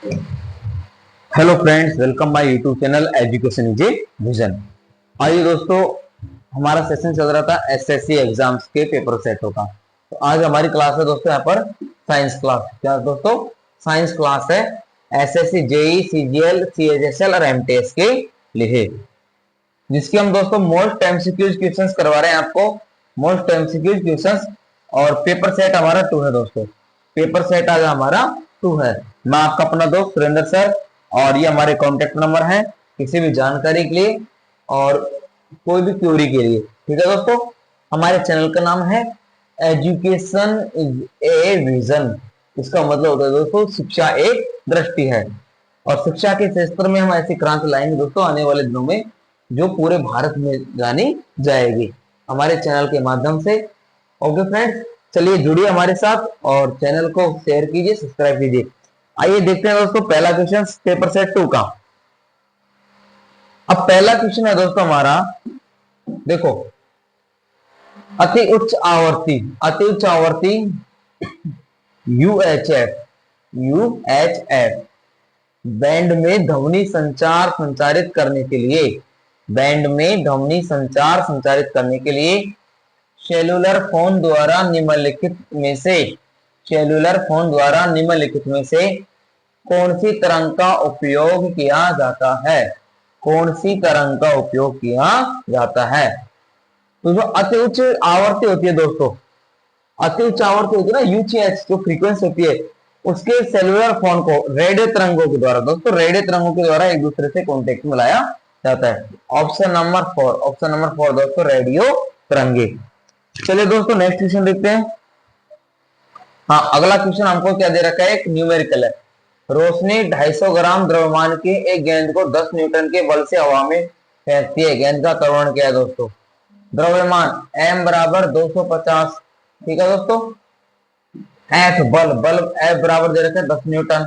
Hello friends, welcome my YouTube channel education is a vision. आइए दोस्तों, हमारा session चल रहा था एसएससी एग्जाम्स के पेपर सेटों का। तो आज हमारी क्लास है दोस्तों, यहाँ पर साइंस क्लास। क्या दोस्तों? साइंस क्लास है एसएससी, जेई, सीजीएल, सीएचएसएल और एमटीएस के लिए, जिसकी हम दोस्तों मोस्ट एमसीक्यूज क्वेश्चंस करवा रहे हैं आपको। मोस्ट एमसीक्यूज क्वेश्चंस और पेपर सेट हमारा 2 है दोस्तों। पेपर सेट आज हमारा 2 है। मैं आपका अपना दोस्त सुरेंद्र सर, और ये हमारे कॉन्टेक्ट नंबर है किसी भी जानकारी के लिए और कोई भी क्वेरी के लिए। ठीक है दोस्तों, हमारे चैनल का नाम है एजुकेशन इज ए विजन। इसका मतलब होता है दोस्तों, शिक्षा एक दृष्टि है। और शिक्षा के क्षेत्र में हम ऐसी क्रांति लाएंगे दोस्तों आने वाले दिनों में, जो पूरे भारत में जानी जाएगी हमारे चैनल के माध्यम से। ओके फ्रेंड्स, चलिए जुड़िए हमारे साथ और चैनल को शेयर कीजिए, सब्सक्राइब कीजिए। आइए देखते हैं दोस्तों पहला क्वेश्चन पेपर सेट 2 का। अब पहला क्वेश्चन है दोस्तों हमारा, देखो, अति उच्च आवर्ती यूएचएफ बैंड में ध्वनि संचार संचारित करने के लिए, बैंड में ध्वनि संचार संचारित करने के लिए सेलुलर फोन द्वारा निम्नलिखित में से कौन सी तरंग का उपयोग किया जाता है? कौन सी तरंग का उपयोग किया जाता है? तो जो अति उच्च आवर्ती होती है दोस्तों, अति उच्च आवर्ती होती है ना, यूएचएफ जो फ्रीक्वेंसी होती है, उसके सेलुलर फोन को रेडियो तरंगों के द्वारा दोस्तों, रेडियो तरंगों के द्वारा एक दूसरे से कॉन्टेक्ट में लाया जाता है। ऑप्शन नंबर 4 दोस्तों, रेडियो तरंगे। चलिए दोस्तों नेक्स्ट क्वेश्चन देखते हैं। हाँ, अगला क्वेश्चन हमको क्या दे रखा है, एक न्यूमेरिकल है। रोशनी 250 ग्राम द्रव्यमान की एक गेंद को 10 न्यूटन के बल से हवा में फेंकती है। गेंद का त्वरण क्या है दोस्तों? द्रव्यमान m बराबर 250। ठीक है दोस्तों, F बल F बराबर दे रखा है 10 न्यूटन।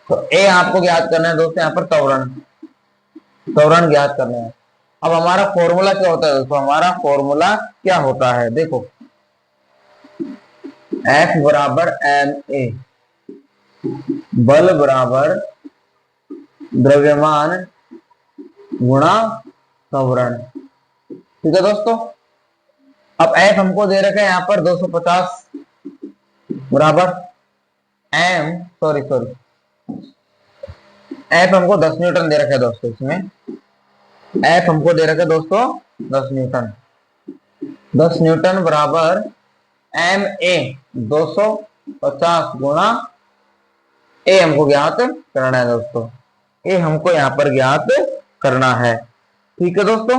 तो A आपको ज्ञात करना है दोस्तों, यहाँ पर त्वरण ज्ञात करना है। अब हमारा फॉर्मूला क्या होता है दोस्तों? हमारा फॉर्मूला क्या होता है, देखो, F बराबर ma, बल बराबर द्रव्यमान गुणा त्वरण। ठीक है दोस्तों, अब F हमको दे रखा है यहाँ पर 250 बराबर F हमको 10 न्यूटन दे रखा है दोस्तों। इसमें F हमको दे रखा है दोस्तों 10 न्यूटन। 10 न्यूटन बराबर ma 250 गुणा A हमको ज्ञात करना है दोस्तों। A हमको यहाँ पर ज्ञात करना है। ठीक है दोस्तों,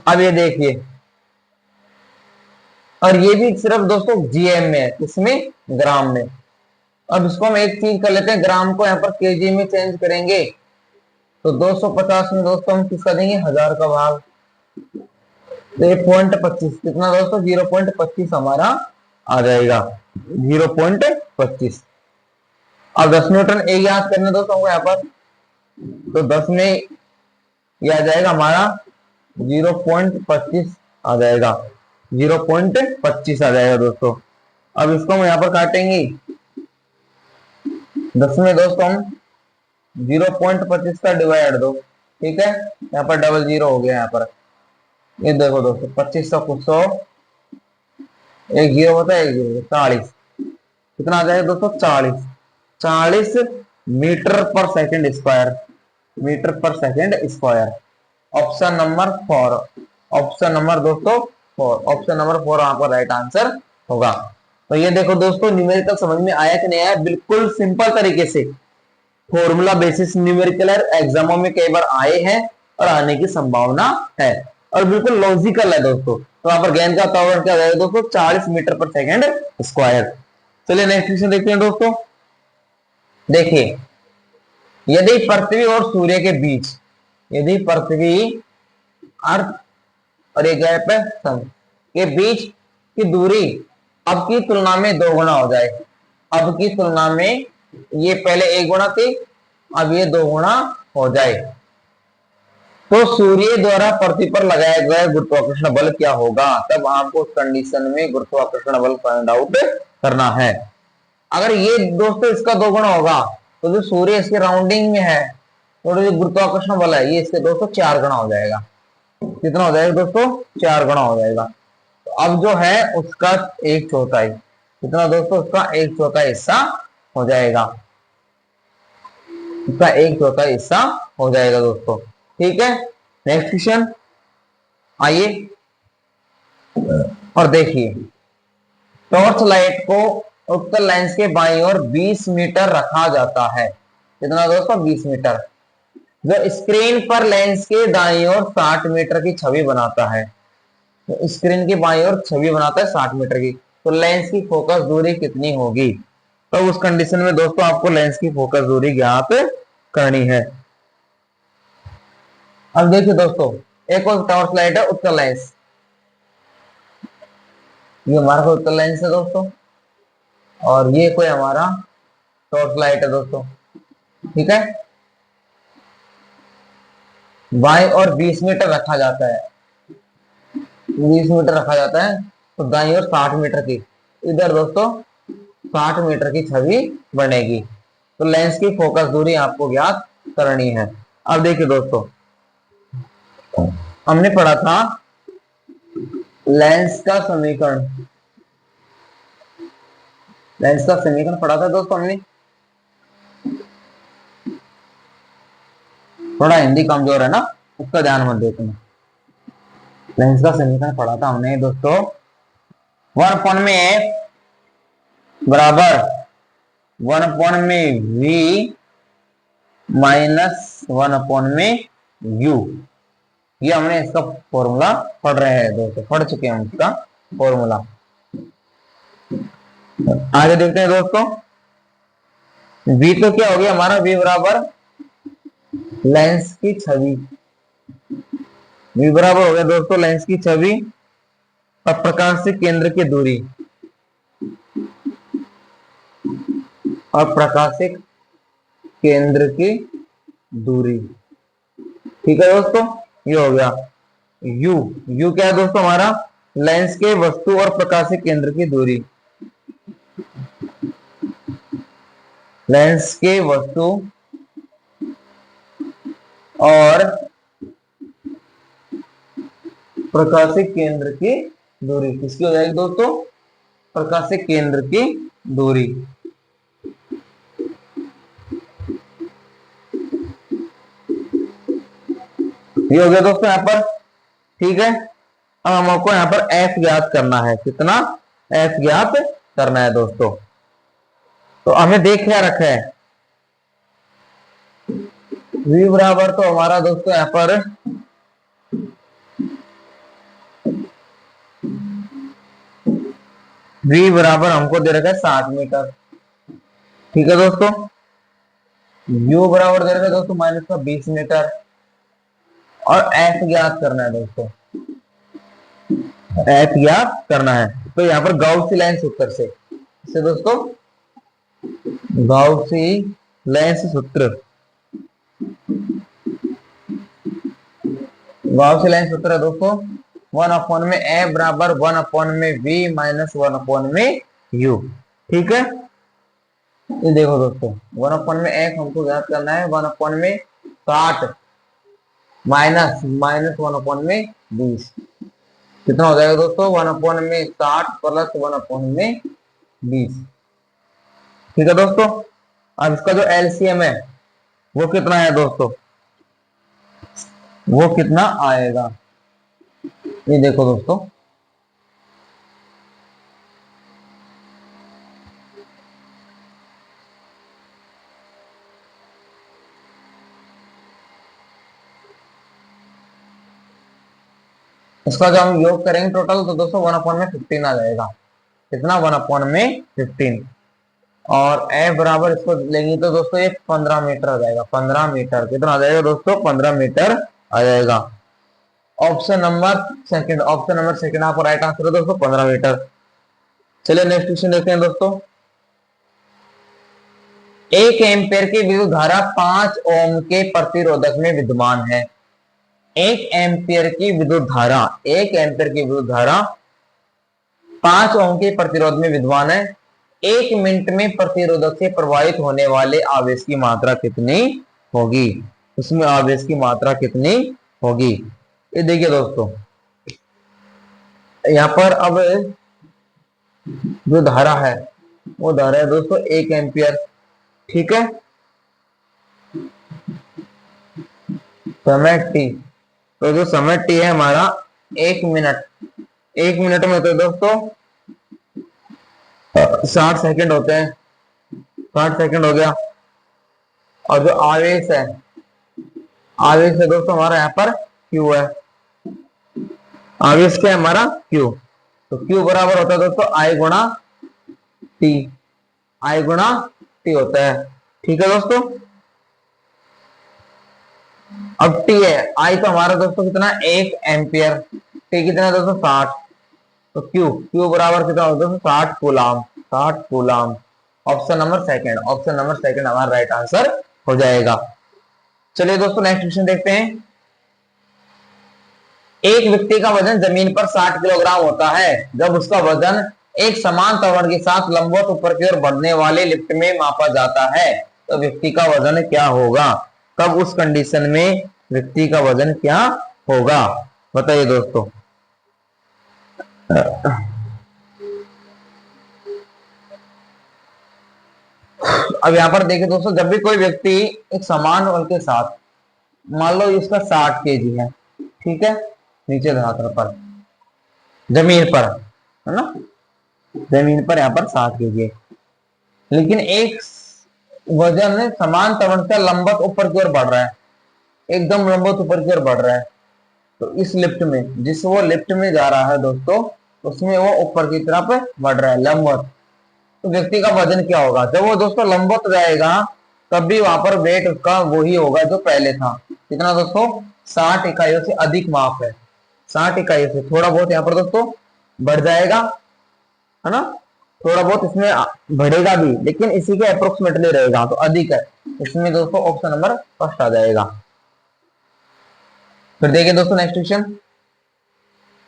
अब ये देखिए, और ये भी सिर्फ दोस्तों जीएम में है, इसमें ग्राम में। अब इसको हम एक चीज कर लेते हैं, ग्राम को यहाँ पर केजी में चेंज करेंगे। तो 250 में दोस्तों हम किसका देंगे, 1000 का भाग। तो 1.25 कितना दोस्तों, 0.25 हमारा आ जाएगा, 0.25। अब 10 न्यूटन ए याद करने दोस्तों हमको यहाँ पर, तो 10 में यह आ जाएगा हमारा 0.25 आ जाएगा, 0.25 आ जाएगा दोस्तों। अब इसको हम यहाँ पर काटेंगे, 10 में दोस्तों हम 0.25 का डिवाइड दो। ठीक है, यहाँ पर डबल 0 हो गया। यहाँ पर ये देखो दोस्तों, 25 कुछ 100, एक 0 होता है, 1 0 40। कितना आ जाएगा दोस्तों? 40 मीटर पर सेकंड स्क्वायर, मीटर पर second square. Option number 4, option number दोस्तों 4, ऑप्शन नंबर 4 वहां पर राइट आंसर होगा। तो ये देखो दोस्तों, न्यूमेरिकल समझ में आया कि नहीं आया? बिल्कुल सिंपल तरीके से फॉर्मूला बेसिस न्यूमेरिकल एग्जामों में कई बार आए हैं और आने की संभावना है, और बिल्कुल लॉजिकल है दोस्तों। तो यहाँ पर गेंद का त्वरण क्या जाएगा दोस्तों? 40 मीटर पर सेकंड स्क्वायर। चलिए नेक्स्ट क्वेश्चन देखते हैं दोस्तों। देखिए, यदि पृथ्वी और सूर्य के बीच, यदि पृथ्वी, अर्थ और एक गैप है सन के बीच की दूरी अब की तुलना में 2 गुना हो जाए, अब की तुलना में, ये पहले 1 गुना थी, अब ये 2 गुना हो जाए, तो सूर्य द्वारा पृथ्वी पर लगाया गया गुरुत्वाकर्षण बल क्या होगा, तब आपको उस कंडीशन में गुरुत्वाकर्षण बल फाइंड आउट करना है। अगर ये दोस्तों इसका दोगुना होगा तो जो सूर्य इसके राउंडिंग में है तो जो गुरुत्वाकर्षण बल है ये इसके दोस्तों 4 गुना हो जाएगा। कितना हो जाएगा दोस्तों, 4 गुना हो जाएगा। तो अब जो है उसका 1/4, कितना दोस्तों, उसका 1/4 हिस्सा हो जाएगा, उसका 1/4 हिस्सा हो जाएगा दोस्तों। ठीक है, नेक्स्ट क्वेश्चन आइए और देखिए, टॉर्च लाइट को उत्तल लेंस के बाईं ओर 20 मीटर रखा जाता है। कितना दोस्तों, 20 मीटर। जो स्क्रीन पर लेंस के दाईं ओर 60 मीटर की छवि बनाता है, तो स्क्रीन की बाईं ओर छवि बनाता है 60 मीटर की, तो लेंस की फोकस दूरी कितनी होगी। तो उस कंडीशन में दोस्तों आपको लेंस की फोकस दूरी ज्ञात करनी है। अब देखिए दोस्तों, एक और टॉर्च लाइट है उत्तल लेंस, ये हमारा कोई उत्तल लेंस है दोस्तों, और ये कोई हमारा टॉर्च लाइट है दोस्तों। ठीक है, बाईं और 20 मीटर रखा जाता है, 20 मीटर रखा जाता है, तो दाईं ओर 60 मीटर की, इधर दोस्तों 60 मीटर की छवि बनेगी। तो लेंस की फोकस दूरी आपको ज्ञात करनी है। अब देखिए दोस्तों, हमने पढ़ा था लेंस का समीकरण, लेंस का समीकरण पढ़ा था दोस्तों हमने। थोड़ा हिंदी कमजोर है ना, उसका ध्यान मत देते। लेंस का समीकरण पढ़ा था हमने दोस्तों, 1/f बराबर 1/v माइनस 1/u, ये हमने इसका फॉर्मूला पढ़ रहे हैं दोस्तों, पढ़ चुके हैं इसका फॉर्मूला। आगे देखते हैं दोस्तों, v तो क्या हो गया हमारा, v बराबर लेंस की छवि, v बराबर हो गया दोस्तों लेंस की छवि और प्रकाश से केंद्र की दूरी, और प्रकाशिक केंद्र की दूरी। ठीक है दोस्तों, ये हो गया u। u क्या है दोस्तों हमारा, लेंस के वस्तु और प्रकाशिक केंद्र की दूरी, लेंस के वस्तु और प्रकाशिक केंद्र की दूरी, किसकी हो जाएगी दोस्तों, प्रकाशिक केंद्र की दूरी। ये हो गया दोस्तों यहाँ पर। ठीक है, अब हमको यहाँ पर f ज्ञात करना है, कितना f ज्ञात करना है दोस्तों। तो हमें देख क्या रखा है, v बराबर तो हमारा दोस्तों यहाँ पर v बराबर हमको दे रखा है 60 मीटर। ठीक है दोस्तों, u बराबर दे रखा है दोस्तों माइनस का 20 मीटर, और f ज्ञात करना है दोस्तों, f ज्ञात करना है। तो यहाँ पर गाउसी लेंस सूत्र से, इससे दोस्तों गाउसी लेंस सूत्र, गाउसी लेंस सूत्र है दोस्तों 1/f बराबर 1/v माइनस 1/u। ठीक है, ये देखो दोस्तों 1/f हमको ज्ञात करना है, 1/60 माइनस 1/20, कितना हो जाएगा दोस्तों, 1/60 प्लस 1/20। ठीक है दोस्तों, अब इसका जो एलसीएम है वो कितना है दोस्तों, वो कितना आएगा, ये देखो दोस्तों, इसका जब हम योग करेंगे टोटल तो दोस्तों 1/15 आ जाएगा, कितना 1/15, और f बराबर इसको लेंगे तो दोस्तों ये 15 मीटर आ जाएगा, 15 मीटर, कितना आ जाएगा दोस्तों, 15 मीटर आ जाएगा। Option number second, option number second आपको राइट आंसर है दोस्तों, 15 मीटर। चलिए नेक्स्ट क्वेश्चन देखते हैं दोस्तों, 1 एम्पेयर की विद्युत धारा 5 ओम के प्रतिरोधक में विद्यमान है। 1 एम्पियर की विद्युत धारा, 1 एम्पियर की विद्युत धारा 5 ओम के प्रतिरोध में विद्यमान है। 1 मिनट में प्रतिरोधक से प्रवाहित होने वाले आवेश की मात्रा कितनी होगी, उसमें आवेश की मात्रा कितनी होगी। ये देखिए दोस्तों, यहाँ पर अब जो धारा है वो धारा है दोस्तों 1 एम्पियर। ठीक है, समय टी, तो जो समय टी है हमारा 1 मिनट, 1 मिनट में होते हैं दोस्तों 60 सेकंड होते हैं, 60 सेकंड हो गया। और जो आवेश है, आवेश है दोस्तों हमारा यहाँ पर Q है, आवेश क्या है हमारा Q, तो Q बराबर होता है दोस्तों I गुणा टी, I गुणा टी होता है। ठीक है दोस्तों, अब टी है, I तो हमारा दोस्तों कितना 1 एम्पियर, टी कितना है दोस्तों 60, तो Q बराबर कितना होता है 60 coulomb, 60 coulomb. Option number second, option number second हमारा राइट आंसर हो जाएगा। चलिए दोस्तों नेक्स्ट क्वेश्चन देखते हैं। एक व्यक्ति का वजन जमीन पर 60 किलोग्राम होता है। जब उसका वजन एक समान त्वरण के साथ लंबवत ऊपर की ओर बढ़ने वाले लिफ्ट में मापा जाता है तो व्यक्ति का वजन क्या होगा। तब उस कंडीशन में व्यक्ति का वजन क्या होगा, बताइए दोस्तों। अब यहाँ पर देखिए दोस्तों, जब भी कोई व्यक्ति एक समान बल के साथ, मान लो इसका 60 केजी है, ठीक है, नीचे धरातल पर, जमीन पर, है ना, जमीन पर यहाँ पर 60 केजी है, लेकिन एक वजन समान त्वरण से लंबवत ऊपर की ओर बढ़ रहा है, एकदम लंबवत ऊपर की ओर बढ़ रहा है, तो इस लिफ्ट में, जिस वो लिफ्ट में जा रहा है दोस्तों, उसमें वो ऊपर की तरफ बढ़ रहा है लंबवत, तो व्यक्ति का वजन क्या होगा। जब वो दोस्तों लंबवत जाएगा तब भी वहां पर वेट उसका वही होगा जो पहले था, कितना दोस्तों 60 इकाइयों से अधिक माप है, 60 इकाइयों से थोड़ा बहुत यहाँ पर दोस्तों बढ़ जाएगा, है ना, थोड़ा बहुत इसमें बढ़ेगा भी, लेकिन इसी के अप्रोक्सीमेटली रहेगा, तो अधिक है, इसमें दोस्तों ऑप्शन नंबर फर्स्ट आ जाएगा। फिर देखिए दोस्तों नेक्स्ट क्वेश्चन।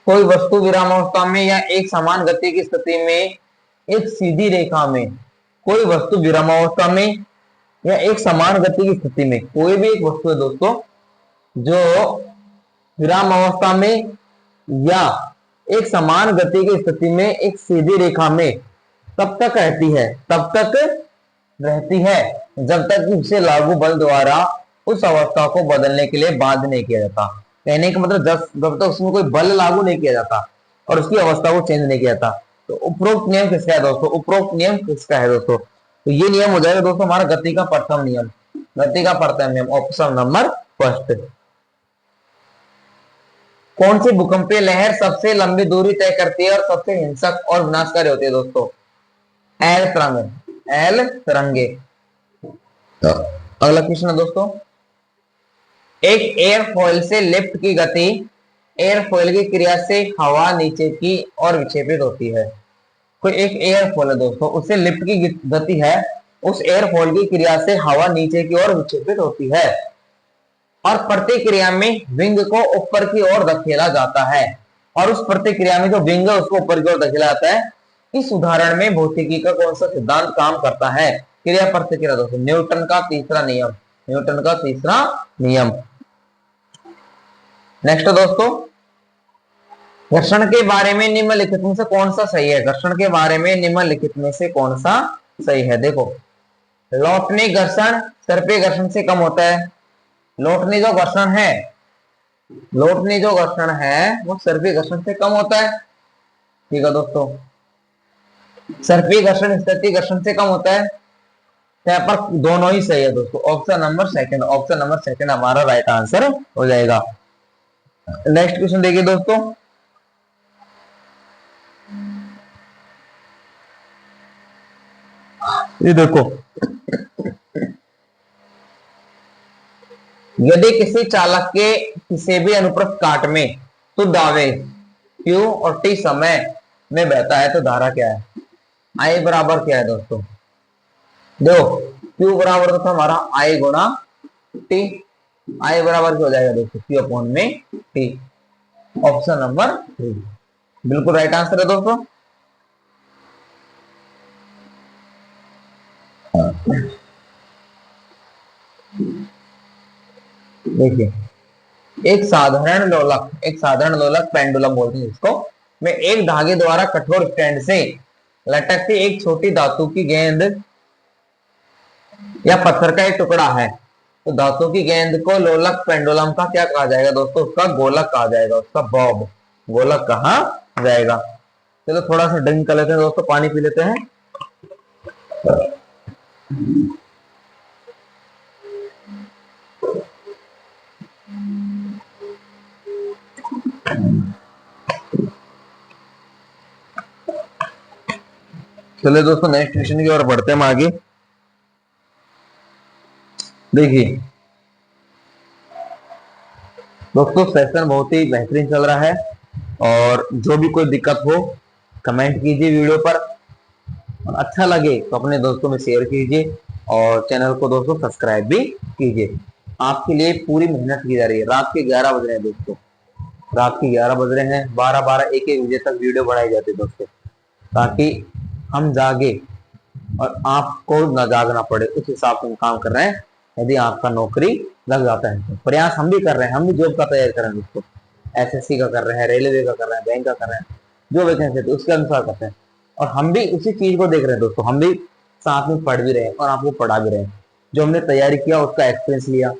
कोई वस्तु विरामावस्था में या एक समान गति की स्थिति में एक सीधी रेखा में, कोई वस्तु विरामावस्था में या एक समान गति की स्थिति में, कोई भी एक वस्तु है दोस्तों जो विराम अवस्था में या एक समान गति की स्थिति में एक सीधी रेखा में तब तक रहती है, तब तक रहती है जब तक कि उसे लागू बल द्वारा उस अवस्था को बदलने के लिए बाध्य नहीं किया जाता। कहने का मतलब जब तक उसमें कोई बल लागू नहीं किया जाता और उसकी अवस्था को चेंज नहीं किया जाता। तो उपरोक्त नियम किसका है दोस्तों, उपरोक्त नियम किसका है दोस्तों, तो ये नियम हो जाएगा दोस्तों हमारा गति का प्रथम नियम, गति का प्रथम नियम, ऑप्शन नंबर फर्स्ट। कौन सी भूकंपीय लहर सबसे लंबी दूरी तय करती है और सबसे हिंसक और विनाशकारी होती है दोस्तों, एल तरंग, एल तरंगे। अगला क्वेश्चन है दोस्तों, एक एयरफॉइल से लिफ्ट की गति एयरफॉइल की क्रिया से हवा नीचे की ओर विक्षेपित होती है। कोई एक एयरफॉइल है दोस्तों, उससे लिफ्ट की गति है, उस एयरफॉइल की क्रिया से हवा नीचे की ओर विक्षेपित होती है और प्रतिक्रिया में विंग को ऊपर की ओर धकेला जाता है, और उस प्रतिक्रिया में जो विंग है उसको ऊपर की ओर धकेला जाता है। इस उदाहरण में भौतिकी का कौन सा सिद्धांत काम करता है, क्रिया प्रतिक्रिया दोस्तों, न्यूटन का तीसरा नियम, न्यूटन का तीसरा नियम। नेक्स्ट दोस्तों, घर्षण के बारे में निम्नलिखित में से कौन सा सही है, घर्षण के बारे में निम्नलिखित में से कौन सा सही है। देखो, लौटनी घर्षण सर्पीय घर्षण से कम होता है, लौटनी जो घर्षण है, लौटनी जो घर्षण है वो सर्पीय घर्षण से कम होता है। ठीक है दोस्तों, सर्पीय घर्षण स्थितीय घर्षण से कम होता है, यहाँ पर दोनों ही सही है दोस्तों, option number second, option number second हमारा राइट आंसर हो जाएगा। नेक्स्ट क्वेश्चन देखिए दोस्तों, ये देखो, यदि किसी चालक के किसी भी अनुप्रस्थ काट में शुद्ध आवेश Q और T समय में बहता है तो धारा क्या है, I बराबर क्या है दोस्तों, देखो Q बराबर तो हमारा I गुणा T, आई बराबर क्या हो जाएगा दोस्तों, Q अपॉन में T। ऑप्शन नंबर 3 बिल्कुल राइट आंसर है दोस्तों। देखिए, एक साधारण लोलक पेंडुलम बोलते हैं इसको, में एक धागे द्वारा कठोर स्टैंड से लटकती एक छोटी धातु की गेंद या पत्थर का एक टुकड़ा है, तो धातु की गेंद को लोलक पेंडुलम का क्या कहा जाएगा दोस्तों, उसका गोलक कहा जाएगा, उसका बॉब गोलक कहा जाएगा। चलो थोड़ा सा ड्रिंक कर लेते हैं दोस्तों, पानी पी लेते हैं। चलिए दोस्तों नेक्स्ट क्वेश्चन की ओर बढ़ते हैं हम आगे। देखिए दोस्तों सेशन बहुत ही बेहतरीन चल रहा है, और जो भी कोई दिक्कत हो कमेंट कीजिए वीडियो पर, और अच्छा लगे तो अपने दोस्तों में शेयर कीजिए, और चैनल को दोस्तों सब्सक्राइब भी कीजिए। आपके लिए पूरी मेहनत की जा रही है। रात के 11 बज रहे हैं दोस्तों, रात के 11 बज रहे हैं, 12-12 1-1 बजे तक वीडियो बढ़ाई जाती है दोस्तों, ताकि हम जागे और आपको न जागना पड़े, उस हिसाब से हम काम कर रहे हैं। यदि आपका नौकरी लग जाता है तो प्रयास हम भी कर रहे हैं, हम भी जॉब का तैयारी कर रहे हैं दोस्तों, एसएससी का कर रहे हैं, रेलवे का कर रहे हैं, बैंक का कर रहे हैं, जो वैकेंसी है उसके अनुसार करते हैं। और हम भी उसी चीज को देख रहे हैं दोस्तों, हम भी साथ में पढ़ भी रहे हैं और आपको पढ़ा भी रहे हैं। जो हमने तैयारी किया उसका एक्सपीरियंस लिया,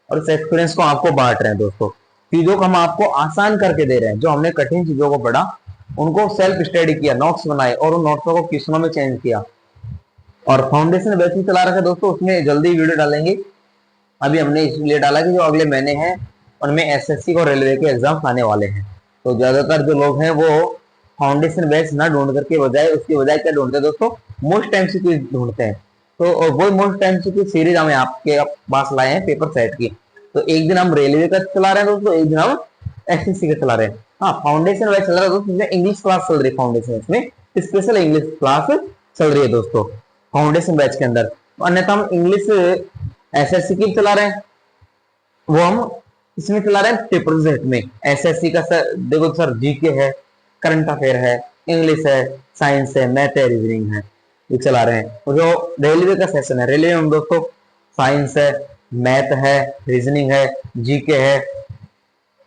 और उस एक्सपीरियंस को आपको बांट रहे हैं दोस्तों। चीजों को हम आपको आसान करके दे रहे हैं। जो हमने कठिन चीजों को पढ़ा उनको सेल्फ स्टडी किया, नोट्स बनाए और उन नोट्सों को क्वेश्चनों में चेंज किया। और फाउंडेशन बैच भी चला रखा है दोस्तों, उसमें जल्दी वीडियो डालेंगे। अभी हमने इसलिए डाला कि जो अगले महीने हैं उनमें एसएससी और रेलवे के एग्जाम आने वाले हैं, तो ज्यादातर जो लोग हैं वो फाउंडेशन बैच ना ढूंढ करके बजाय उसकी बजाय क्या ढूंढते हैं दोस्तों, मोस्ट एमसीक्यू ढूंढते हैं। तो वो मोस्ट एमसीक्यू सीरीज हमें आपके पास लाए हैं पेपर सेट की। तो एक दिन हम रेलवे का चला रहे हैं दोस्तों, एक दिन हम एसएससी का चला रहे हैं। हाँ फाउंडेशन बैच चल रहा है दोस्तों, इंग्लिश क्लास चल रही है फाउंडेशन, इसमें स्पेशल इंग्लिश क्लास चल रही है दोस्तों फाउंडेशन बैच के अंदर। अन्यथा हम इंग्लिश एसएससी की चला रहे हैं, वो हम इसमें चला रहे हैं पेपर सेट में। एसएससी का सर देखो सर, जीके है, करंट अफेयर है, इंग्लिश है, साइंस है, मैथ है, रीजनिंग है, ये चला रहे हैं। और जो रेलवे का सेशन है, रेलवे में दोस्तों साइंस है, मैथ है, रीजनिंग है, जीके है,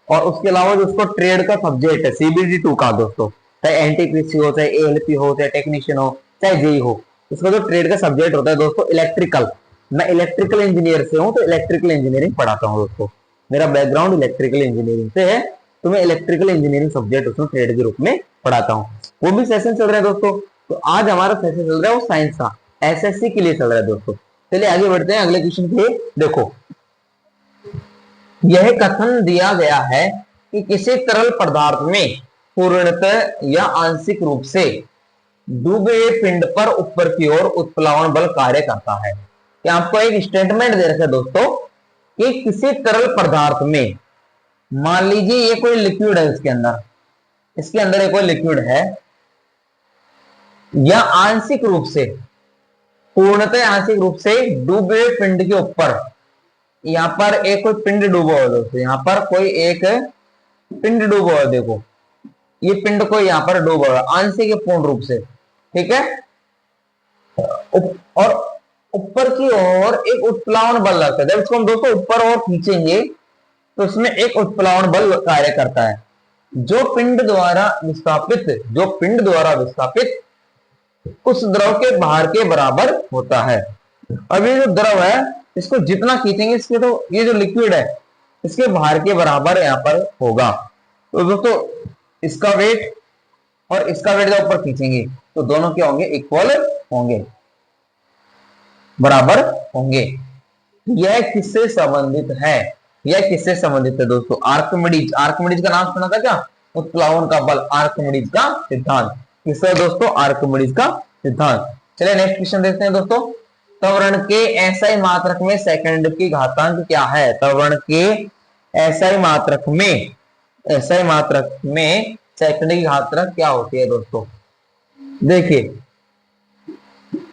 और उसके अलावा जो उसको ट्रेड का सब्जेक्ट है सीबीडी 2 का दोस्तों, चाहे एनटीपीसी हो, चाहे एएलपी हो, चाहे टेक्नीशियन हो, चाहे जेई हो, उसका जो ट्रेड का सब्जेक्ट होता है दोस्तों इलेक्ट्रिकल। मैं इलेक्ट्रिकल इंजीनियर से हूं, तो इलेक्ट्रिकल इंजीनियरिंग पढ़ाता हूं दोस्तों, मेरा बैकग्राउंड इलेक्ट्रिकल इंजीनियरिंग से है, तो मैं इलेक्ट्रिकल इंजीनियरिंग सब्जेक्ट उसमें ट्रेड के रूप में पढ़ाता हूँ। वो भी सेशन चल रहे हैं दोस्तों। तो आज हमारा सेशन चल रहा है वो साइंस का, एसएससी के लिए चल रहा है दोस्तों। चलिए आगे बढ़ते हैं अगले क्वेश्चन पे। देखो यह कथन दिया गया है कि किसी तरल पदार्थ में पूर्णतः या आंशिक रूप से डूबे हुए पिंड पर ऊपर की ओर उत्प्लावन बल कार्य करता है। कि आपको एक स्टेटमेंट दे रखा है दोस्तों कि किसी तरल पदार्थ में, मान लीजिए ये कोई लिक्विड है, इसके अंदर एक कोई लिक्विड है, या आंशिक रूप से, पूर्णतः आंशिक रूप से डूबे हुए पिंड के ऊपर, यहां पर एक कोई पिंड डूबा हुआ है दोस्तों, यहां पर कोई एक पिंड डूबा हुआ है, देखो ये पिंड को यहां पर डूबा हुआ है आंशिक पूर्ण रूप से, ठीक है। और ऊपर की ओर एक उत्प्लावन बल लगता है, जब इसको हम दोस्तों ऊपर और खींचेंगे तो इसमें एक उत्प्लावन बल कार्य करता है, जो पिंड द्वारा विस्थापित उस द्रव के भार के बराबर होता है। अब ये जो द्रव है इसको जितना खींचेंगे इसके, तो ये जो लिक्विड है इसके भार के बराबर यहाँ पर होगा। तो दोस्तों इसका वेट और इसका वेट जब ऊपर खींचेंगे तो दोनों क्या होंगे, इक्वल होंगे, बराबर होंगे। यह किससे संबंधित है, यह किससे संबंधित है दोस्तों, आर्किमिडीज। आर्किमिडीज का नाम सुना था क्या, उत्प्लावन का बल, आर्किमिडीज का सिद्धांत। किसका दोस्तों, आर्किमिडीज का सिद्धांत। चलिए नेक्स्ट क्वेश्चन देखते हैं दोस्तों। त्वरण के एसआई मात्रक में सेकंड की घातांक क्या है। त्वरण के एसआई मात्रक में सेकंड की घातांक क्या होती है दोस्तों। देखिए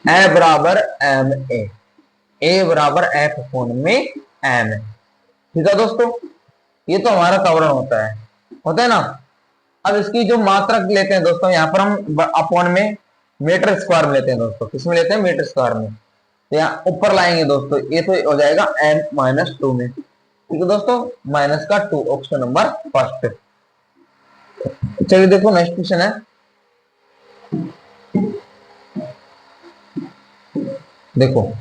ए बराबर एम ए बराबर एफ कोण में एम, ठीक है दोस्तों, ये तो हमारा त्वरण होता है ना। अब इसकी जो मात्रक लेते हैं दोस्तों, यहाँ पर हम अपॉन में मीटर स्क्वायर में लेते हैं दोस्तों। किसमें लेते हैं? मीटर स्क्वायर में। तो यहाँ ऊपर लाएंगे दोस्तों, ये तो हो जाएगा n-2 में। ठीक है दोस्तों, माइनस का 2, ऑप्शन नंबर फर्स्ट। चलिए देखो नेक्स्ट क्वेश्चन है। देखो,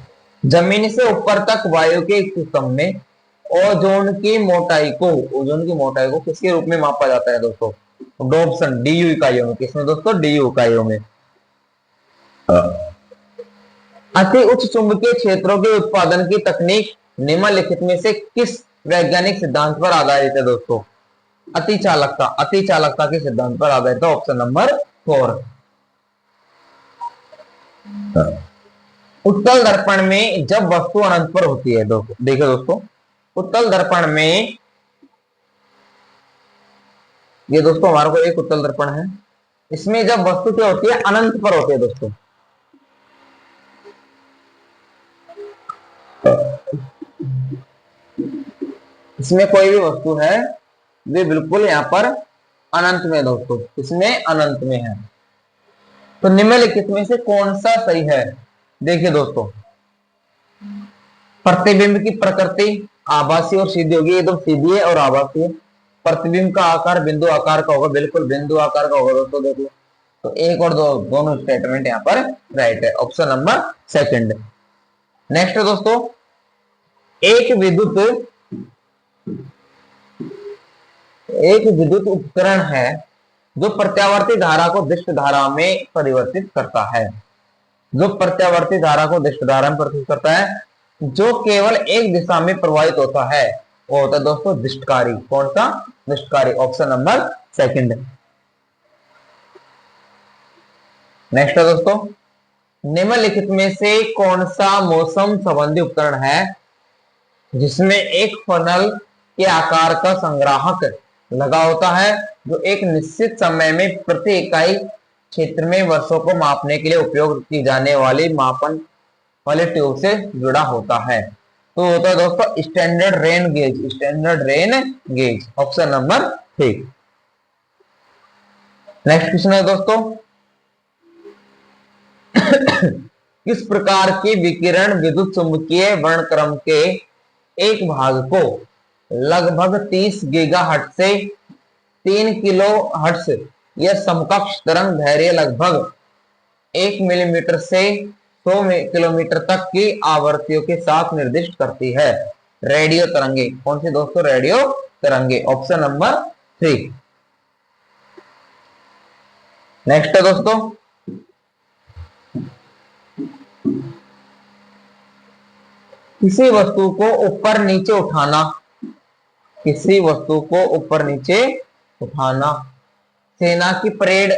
जमीन से ऊपर तक वायु के एक सिस्टम में ओजोन की मोटाई को किसके रूप में मापा जाता है दोस्तों? डॉप्सन, डीयू इकाइयों में। किसमें दोस्तों? डीयू इकाइयों में। अति उच्च चुंबकीय क्षेत्रों के उत्पादन की तकनीक निम्नलिखित में से किस वैज्ञानिक सिद्धांत पर आधारित है दोस्तों? अति चालकता के सिद्धांत पर आधारित है, ऑप्शन नंबर 4। उत्तल दर्पण में जब वस्तु अनंत पर होती है देखो दोस्तों, उत्तल दर्पण में, ये दोस्तों हमारे को एक उत्तल दर्पण है, इसमें जब वस्तु क्या होती है? अनंत पर होती है दोस्तों। इसमें कोई भी वस्तु है वे बिल्कुल यहां पर अनंत में दोस्तों, इसमें अनंत में है। तो निम्नलिखित में से कौन सा सही है? देखिए दोस्तों, प्रतिबिंब की प्रकृति आभासी और सीधी होगी, एकदम सीधी है और आभासी है। प्रतिबिंब का आकार बिंदु आकार का होगा, बिल्कुल बिंदु आकार का होगा दोस्तों। देखो, तो एक और दो दोनों स्टेटमेंट यहाँ पर राइट है, ऑप्शन नंबर सेकंड। नेक्स्ट है दोस्तों, एक विद्युत उपकरण है जो प्रत्यावर्ती धारा को दिष्ट धारा में परिवर्तित करता है। जो प्रत्यावर्ती धारा को दिष्ट धारा में परिवर्तित करता है, जो केवल एक दिशा में प्रवाहित होता है, वो होता है दोस्तों दिष्टकारी। कौन सा? दिष्टकारी, ऑप्शन नंबर सेकंड। नेक्स्ट है दोस्तों, निम्नलिखित में से कौन सा मौसम संबंधी उपकरण है जिसमें एक फनल के आकार का संग्राहक लगा होता है, जो एक निश्चित समय में प्रति इकाई क्षेत्र में वर्षों को मापने के लिए उपयोग की जाने वाली मापन वाले ट्यूब से जुड़ा होता है? तो होता है दोस्तों standard rain gauge, option number 3। Next question है दोस्तों, किस प्रकार के विकिरण विद्युत चुंबकीय वर्णक्रम के एक भाग को लगभग 30 गीगाहर्ट्ज से 3 किलोहर्ट्ज या समकक्ष तरंग दैर्घ्य लगभग 1 मिलीमीटर से 100 किलोमीटर तक की आवृत्तियों के साथ निर्दिष्ट करती है? रेडियो तरंगे। कौन सी दोस्तों? रेडियो तरंगे, ऑप्शन नंबर 3। नेक्स्ट है दोस्तों, किसी वस्तु को ऊपर नीचे उठाना, सेना की परेड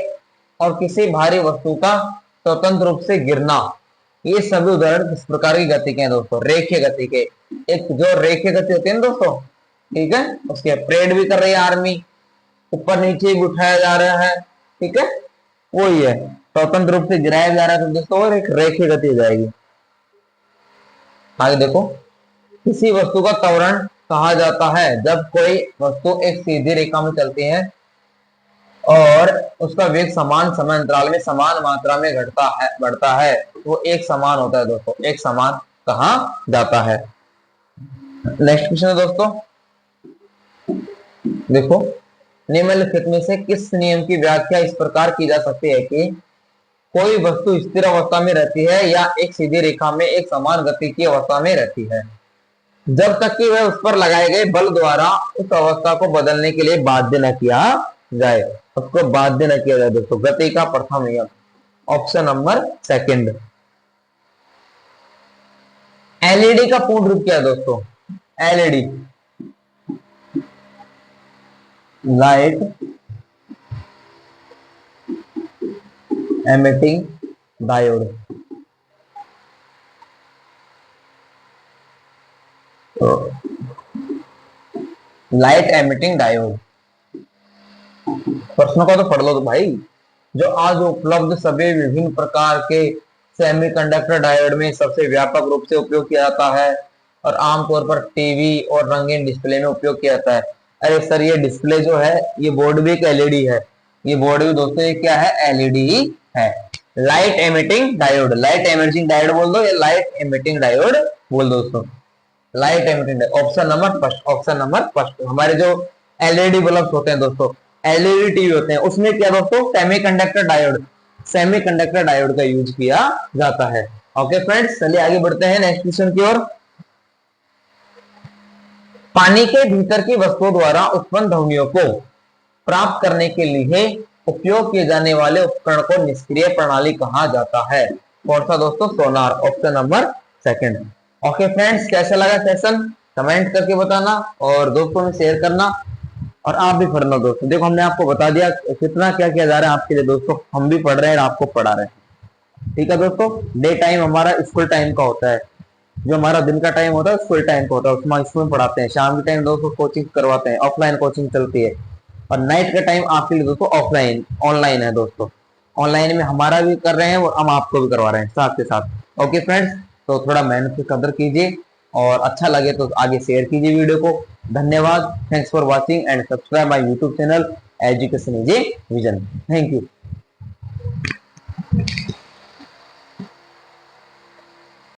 और किसी भारी वस्तु का स्वतंत्र रूप से गिरना, ये सभी उदाहरण किस प्रकार की गति के हैं दोस्तों? रेखीय गति के। एक जो रेखीय गति होती है ना दोस्तों, ठीक है, उसके परेड भी कर रही है आर्मी, ऊपर नीचे भी उठाया जा रहा है, ठीक है, वही है। स्वतंत्र रूप से गिराया जा रहा है तो दोस्तों और एक रेखीय गति हो जाएगी। आगे देखो, किसी वस्तु का त्वरण कहा जाता है जब कोई वस्तु एक सीधी रेखा में चलती है और उसका वेग समान समय अंतराल में समान मात्रा में बढ़ता है, वो एक समान होता है दोस्तों, एक समान कहा जाता है। नेक्स्ट क्वेश्चन है दोस्तों, देखो, निम्नलिखित में से किस नियम की व्याख्या इस प्रकार की जा सकती है कि कोई वस्तु स्थिर अवस्था में रहती है या एक सीधी रेखा में एक समान गति की अवस्था में रहती है जब तक कि वह उस पर लगाए गए बल द्वारा उस अवस्था को बदलने के लिए बाध्य न किया जाए। उसको बाध्य न किया जाए दोस्तों, गति का प्रथम नियम, ऑप्शन नंबर सेकंड। एलईडी का पूर्ण रूप क्या है दोस्तों? LED, light emitting diode. तो लाइट एमिटिंग डायोड, प्रश्न को तो पढ़ लो तो भाई। जो आज उपलब्ध सभी विभिन्न प्रकार के सेमीकंडक्टर डायोड में सबसे व्यापक रूप से उपयोग किया जाता है और आमतौर पर टीवी और रंगीन डिस्प्ले में उपयोग किया जाता है। अरे सर ये डिस्प्ले जो है ये बोर्ड भी एक एलईडी है, ये बोर्ड भी दोस्तों ये क्या है, एलईडी है। Light emitting diode, light emitting diode बोल दो या लाइट एमिटिंग डायोड बोल दो दोस्तों, light emitting diode. Option number first, option number first. हमारे जो एलईडी बल्ब होते हैं दोस्तों, एलईडी टीवी होते हैं, उसमें क्या दोस्तों, सेमीकंडक्टर डायोड, सेमीकंडक्टर डायोड का यूज किया जाता है। ओके फ्रेंड्स, चलिए आगे बढ़ते हैं नेक्स्ट क्वेश्चन की ओर। पानी के भीतर की वस्तुओं द्वारा उत्पन्न ध्वनियों को प्राप्त करने के लिए उपयोग किए जाने वाले उपकरण को निष्क्रिय प्रणाली कहा जाता है। कौन सा दोस्तों, सोनार, option number second. Okay friends, कैसा लगा सेशन कमेंट करके बताना और दोस्तों में शेयर करना और आप भी पढ़ना दोस्तों। देखो हमने आपको बता दिया कितना क्या किया जा रहा है आपके लिए दोस्तों, हम भी पढ़ रहे हैं और आपको पढ़ा रहे हैं। ठीक है दोस्तों, डे टाइम हमारा स्कूल टाइम का होता है, जो हमारा दिन का टाइम होता है स्कूल टाइम का होता है, उसमें स्कूल में पढ़ाते हैं। शाम के टाइम दोस्तों कोचिंग करवाते हैं, ऑफलाइन कोचिंग चलती है। और नाइट का टाइम आपके लिए दोस्तों ऑफलाइन ऑनलाइन है दोस्तों, ऑनलाइन में हमारा भी कर रहे हैं और हम आपको भी करवा रहे हैं साथ के साथ। ओके फ्रेंड्स, तो थोड़ा मेहनत की कदर कीजिए और अच्छा लगे तो आगे शेयर कीजिए वीडियो को। धन्यवाद, thanks for watching and subscribe my YouTube channel education is a vision. Thank you.